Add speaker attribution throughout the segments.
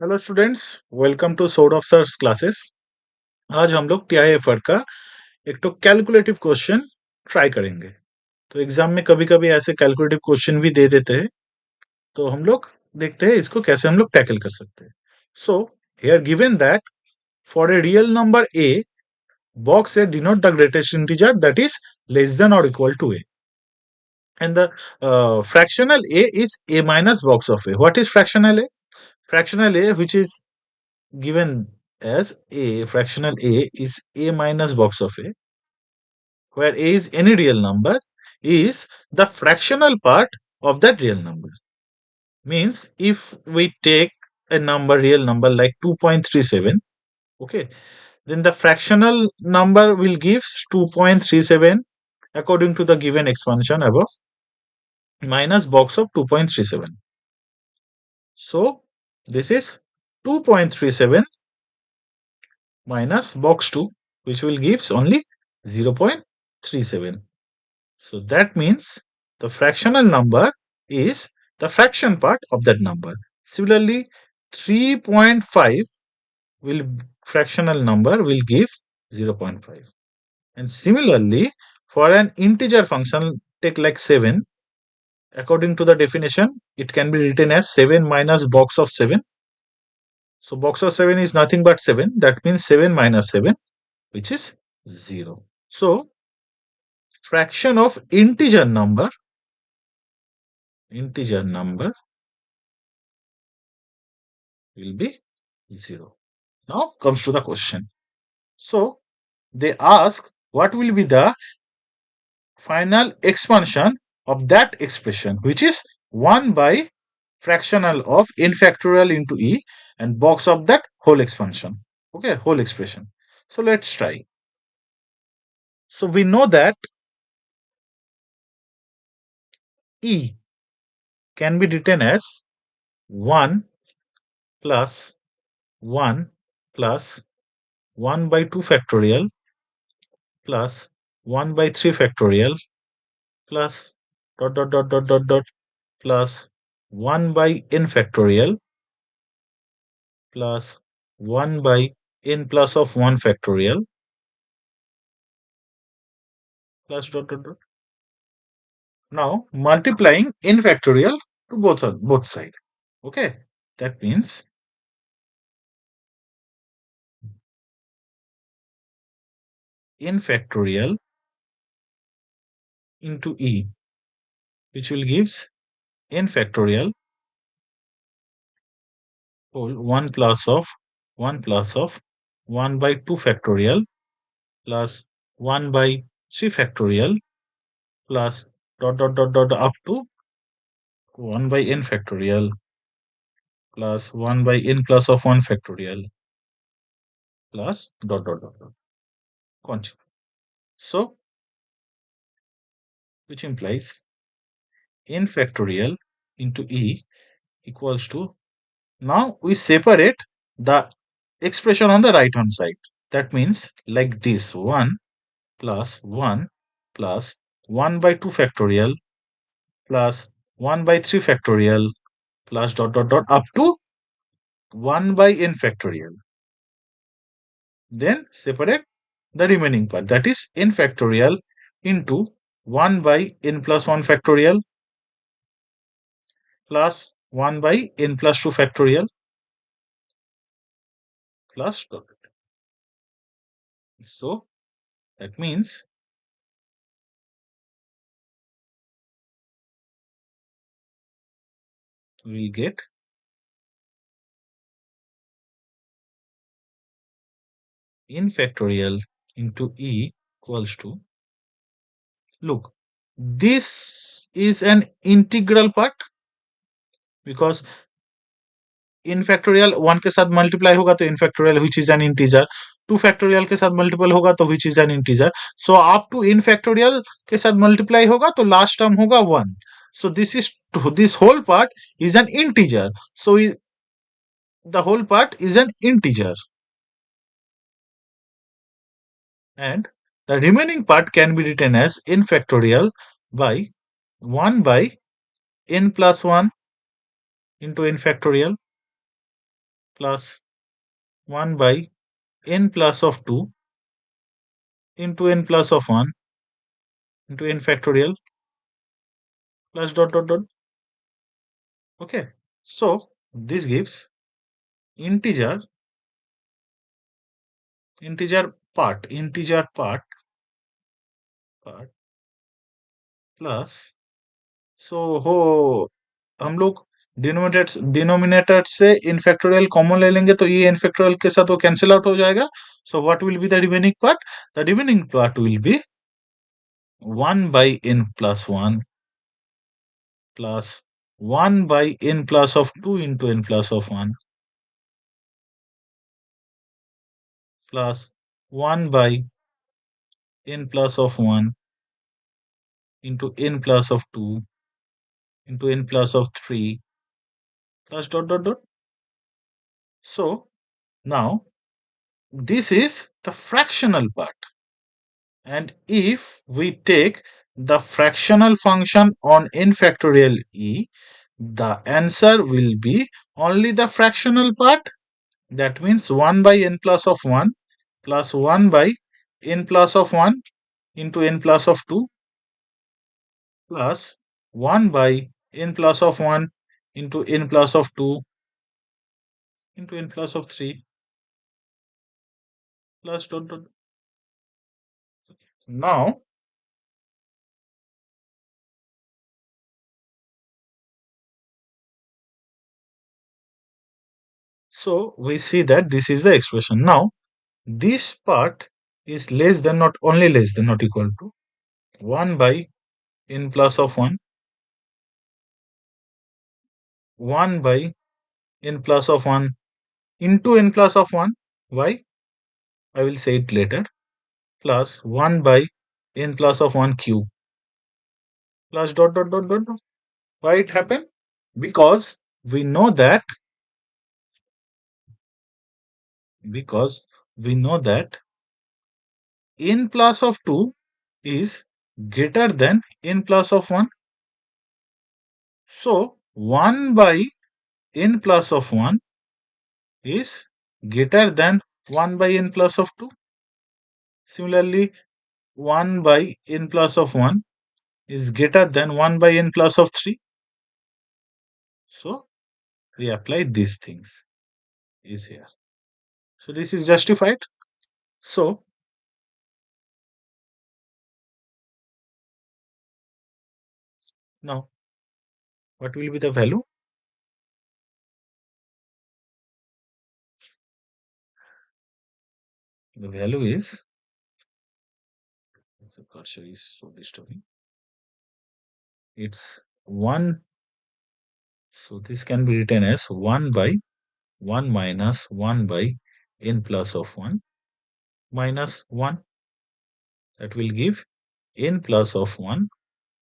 Speaker 1: Hello students, welcome to sword of sirs classes. आज हम लोग टीआईएफआर का एक तो कैलकुलेटिव क्वेश्चन ट्राई करेंगे। तो एग्जाम में कभी कभी ऐसे कैलकुलेटिव क्वेश्चन भी दे देते हैं, तो हम लोग देखते हैं इसको कैसे हम लोग टैकल कर सकते हैं। So here given that for a real number A, box a denote the greatest integer that is less than or equal to a, and the fractional a is a minus box of a. What is fractional a? Fractional a, which is given as a, fractional a is a minus box of a, where a is any real number, is the fractional part of that real number. Means if we take a number, real number like 2.37, okay, then the fractional number will give 2.37 according to the given expansion above, minus box of 2.37. So this is 2.37 minus box 2, which will gives only 0.37. So that means the fractional number is the fraction part of that number. Similarly, 3.5 will fractional number will give 0.5. And similarly, for an integer function, take like 7, according to the definition, it can be written as 7 minus box of 7. So box of 7 is nothing but 7. That means 7 minus 7, which is 0. So fraction of integer number will be 0. Now comes to the question. So they ask what will be the final expansion of that expression, which is 1 by fractional of n factorial into e and box of that whole expansion. Okay, whole expression. So let's try. So we know that e can be written as 1 plus 1 plus 1 by 2 factorial plus 1 by 3 factorial plus dot plus 1 by n factorial plus 1 by n plus of 1 factorial plus dot. Now multiplying n factorial to both sides. Okay, that means n factorial into e, which will gives n factorial whole 1 plus of 1 plus of 1 by 2 factorial plus 1 by 3 factorial plus dot up to 1 by n factorial plus 1 by n plus of 1 factorial plus dot. Continue. So, which implies n factorial into e equals to, now we separate the expression on the right hand side. That means like this, 1 plus 1 plus 1 by 2 factorial plus 1 by 3 factorial plus dot up to 1 by n factorial. Then separate the remaining part, that is n factorial into 1 by n plus 1 factorial plus 1 by n plus 2 factorial plus dot. So that means we will get n factorial into e equals to, look, this is an integral part because n factorial 1 के साथ multiply होगा तो n factorial which is an integer, 2 factorial के साथ multiple होगा तो which is an integer, so up to n factorial के साथ मल्टीप्लाई होगा तो लास्ट टर्म होगा 1. So this whole part is an integer. So the whole part is an integer, and the remaining part can be written as n factorial by 1 by n plus 1 into n factorial plus 1 by n plus of 2 into n plus of 1 into n factorial plus dot dot dot. Okay. So this gives integer part plus so हो हम लोग denominator से इन factorial common ले लेंगे तो ये इन factorial के साथ वो कैंसिल आउट हो जाएगा. So what will be the remaining part? The remaining part will be 1 by n plus 1 plus 1 by n plus of 2 into n plus of 1 plus 1 by n plus of 1 into n plus of 2 into n plus of 3 plus dot dot dot. So now this is the fractional part. And if we take the fractional function on n factorial e, the answer will be only the fractional part. That means 1 by n plus of 1 plus 1 by n plus of 1 into n plus of 2 plus 1 by n plus of 1 into n plus of 2 into n plus of 3 plus dot dot. Now, so we see that this is the expression. Now, this part is less than, not only less than, not equal to 1 by n plus of 1, 1 by n plus of 1 into n plus of 1. Why? I will say it later. Plus 1 by n plus of 1 cube plus dot dot dot dot dot. Why it happened? Because we know that n plus of 2 is greater than n plus of 1. So 1 by n plus of 1 is greater than 1 by n plus of 2. Similarly, 1 by n plus of 1 is greater than 1 by n plus of 3. So we apply these things is here. So this is justified. So now what will be the value? The value is, the cursor is so disturbing. It's 1. So this can be written as 1 by 1 minus 1 by n plus of 1 minus 1. That will give n plus of 1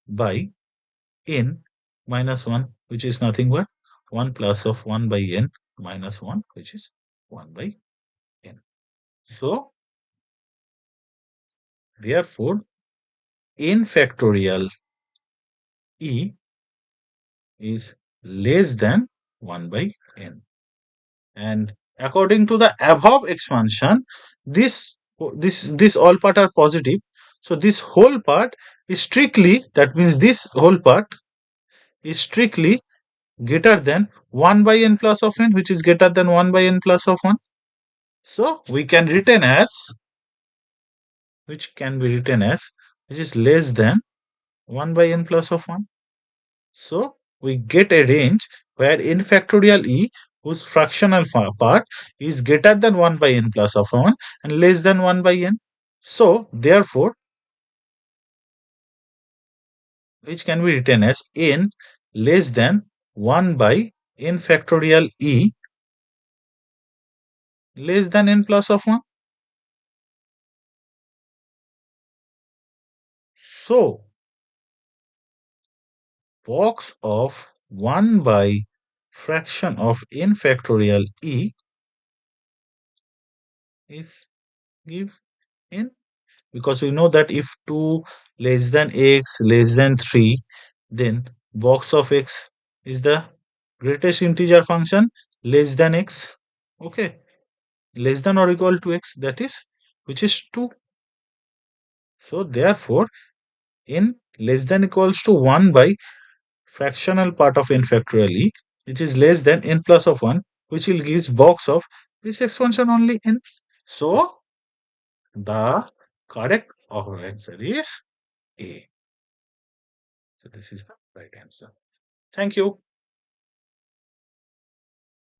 Speaker 1: by n minus 1, which is nothing but 1 plus of 1 by n minus 1, which is 1 by n. So therefore n factorial e is less than 1 by n. And according to the above expansion, this all part are positive. So this whole part is strictly, that means this whole part is strictly greater than 1 by n plus of n, which is greater than 1 by n plus of 1. So we can written as, which is less than 1 by n plus of 1. So we get a range where n factorial e, whose fractional part is greater than 1 by n plus of 1 and less than 1 by n. So therefore, which can be written as n less than 1 by n factorial e less than n plus of 1. So box of 1 by fraction of n factorial e is give n, because we know that if 2 less than x less than 3, then box of x is the greatest integer function less than x. Okay, less than or equal to x, that is, which is 2. So therefore, n less than equals to 1 by fractional part of n factorial e, which is less than n plus of 1, which will give box of this expansion only n. So the correct answer is A. So this is the right answer. Thank you.